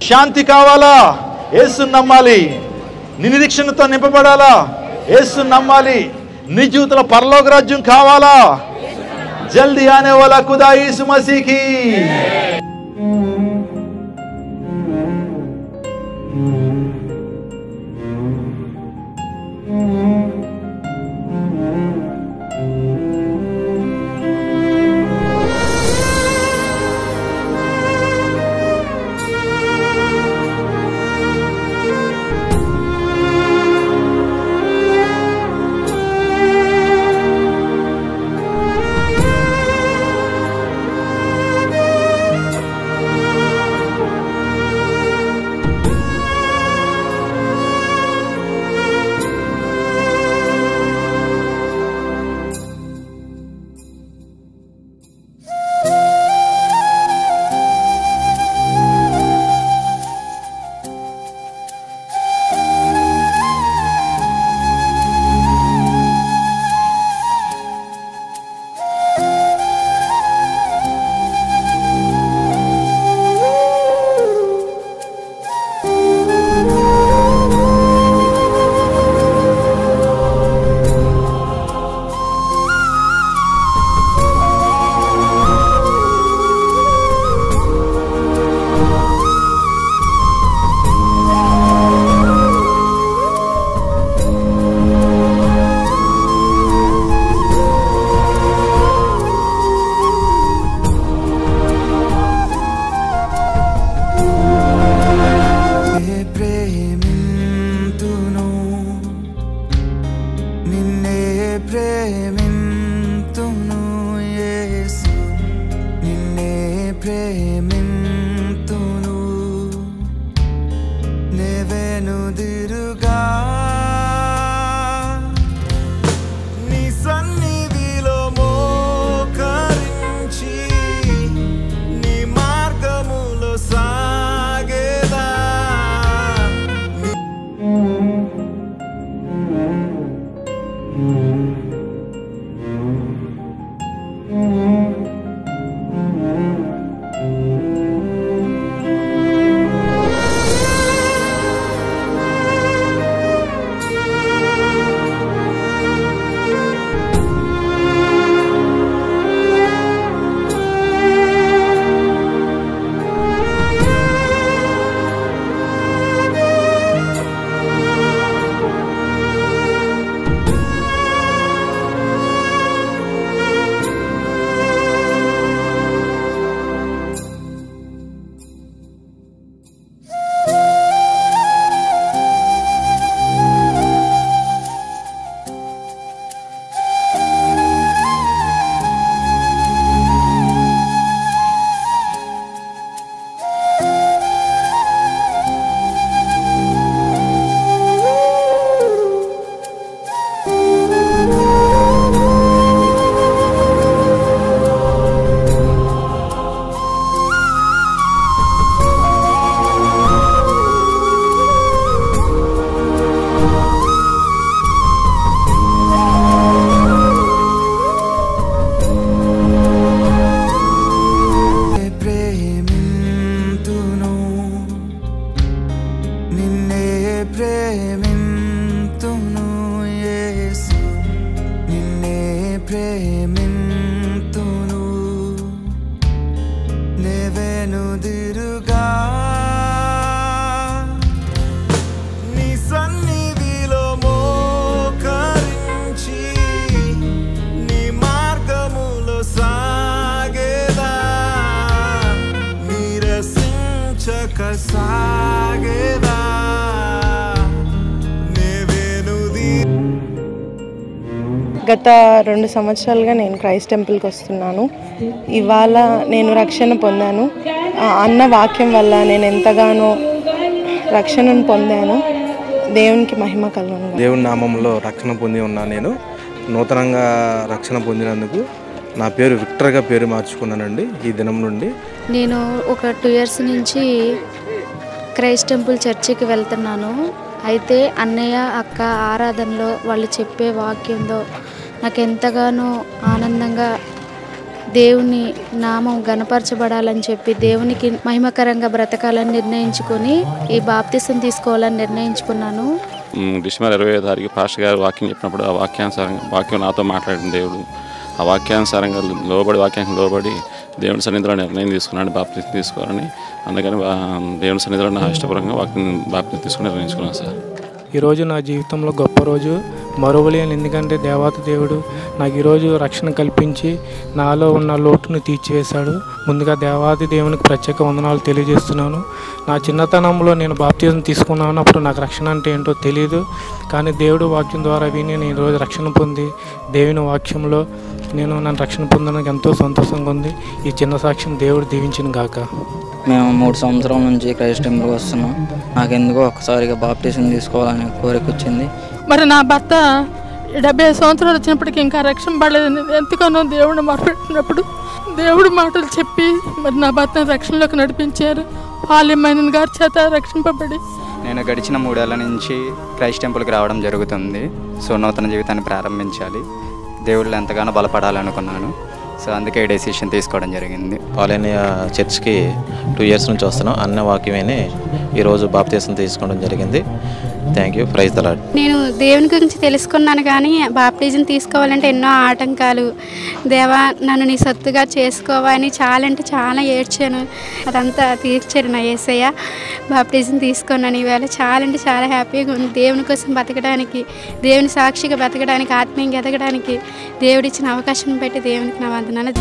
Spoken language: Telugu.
శాంతి కావాలా? యేసుని నమ్మాలి. నీ నిరీక్షణతో నింపబడాలా? యేసుని నమ్మాలి. నీ జీవితంలో పరలోక రాజ్యం కావాలా? జల్దీ ఆనే వాలా ఖుదా యీశు మసీహ్ కి. గత 2 సంవత్సరాలుగా నేను క్రైస్ట్ టెంపుల్కి వస్తున్నాను. ఇవాళ నేను రక్షణ పొందాను. అన్న వాక్యం వల్ల నేను ఎంతగానో రక్షణను పొందాను. దేవునికి మహిమ కలుగును. దేవుని నామంలో రక్షణ పొంది ఉన్నాను. నేను నూతనంగా రక్షణ పొందినందుకు నా పేరు విక్టర్గా పేరు మార్చుకున్నానండి. ఈ దినం నుండి నేను ఒక 2 ఇయర్స్ నుంచి క్రైస్ట్ టెంపుల్ చర్చికి వెళ్తున్నాను. అయితే అన్నయ్య అక్క ఆరాధనలో వాళ్ళు చెప్పే వాక్యంలో నాకు ఎంతగానో ఆనందంగా దేవుని నామం గణపరచబడాలని చెప్పి దేవునికి మహిమకరంగా బ్రతకాలని నిర్ణయించుకొని ఈ బాప్తిసం తీసుకోవాలని నిర్ణయించుకున్నాను. డిసెంబర్ 25వ తారీఖు పాస్టర్ గారు వాక్యం చెప్పినప్పుడు ఆ వాక్యం నాతో మాట్లాడిన దేవుడు ఆ వాక్యానుసారంగా వాక్యానికి లోబడి దేవుని సన్నిధిలో నిర్ణయం తీసుకున్నాను బాప్తిసం తీసుకోవాలని. అందుకని దేవుని సన్నిధిలో నా ఇష్టపరంగా బాప్తిసం తీసుకుని నిర్ణయించుకున్నాను సార్. ఈరోజు నా జీవితంలో గొప్ప రోజు, మరువలేని. ఎందుకంటే దేవాతి దేవుడు నాకు ఈరోజు రక్షణ కల్పించి నాలో ఉన్న లోటును తీర్చివేశాడు. ముందుగా దేవాది దేవునికి ప్రత్యేక వందనాలు తెలియజేస్తున్నాను. నా చిన్నతనంలో నేను బాప్తిజం తీసుకున్నాను, అప్పుడు నాకు రక్షణ అంటే ఏంటో తెలియదు. కానీ దేవుడు వాక్యం ద్వారా విని నేను ఈరోజు రక్షణ పొంది దేవుని వాక్యంలో నన్ను రక్షణ పొందడానికి ఎంతో సంతోషంగా ఉంది. ఈ చిన్న సాక్ష్యం దేవుడు దీవించిన గాక. మేము 3 సంవత్సరాల నుంచి క్రైస్ట్ టెంపుల్కి వస్తున్నాం. నాకెందుకో ఒక్కసారిగా బాప్టిజం తీసుకోవాలనే కోరిక వచ్చింది. మరి నా భర్త 75 సంవత్సరాలు వచ్చినప్పటికీ ఇంకా రక్షణ పడలేదని ఎంతగానో దేవుడిని మొరపెట్టినప్పుడు దేవుడి మాటలు చెప్పి మరి నా భర్తను రక్షణలోకి నడిపించారు. పాలిమైనన్ గారి చేత రక్షింపబడి నేను గడిచిన 3 ఏళ్ల నుంచి క్రైస్ట్ టెంపుల్కి రావడం జరుగుతుంది. సో నూతన జీవితాన్ని ప్రారంభించాలి, దేవుళ్ళు ఎంతగానో బలపడాలనుకున్నాను. సో అందుకే డెసిషన్ తీసుకోవడం జరిగింది. పాలేనియ చర్చ్కి 2 ఇయర్స్ నుంచి వస్తున్నాం. అన్న వాక్యమేనే ఈరోజు బాప్తిసం తీసుకోవడం జరిగింది. Thank you. Praise the lord. నేను దేవుని గురించి తెలుసుకున్నాను, కానీ బాప్టిజం తీసుకోవాలంటే ఎన్నో ఆటంకాలు. దేవా నన్ను నీ సొత్తుగా చేసుకోవని చాలా అంటే చాలా ఏడ్చాను. అదంతా తీర్చారు నా యేసయ్య. బాప్టిజం తీసుకున్నాను. ఈవేళ చాలా అంటే చాలా హ్యాపీగా ఉంది. దేవుని కోసం బతకడానికి, దేవుని సాక్షిగా బతకడానికి, ఆత్మీయంగా ఎదగడానికి దేవుడిచ్చిన అవకాశం బట్టి దేవునికి నా వందనాలు.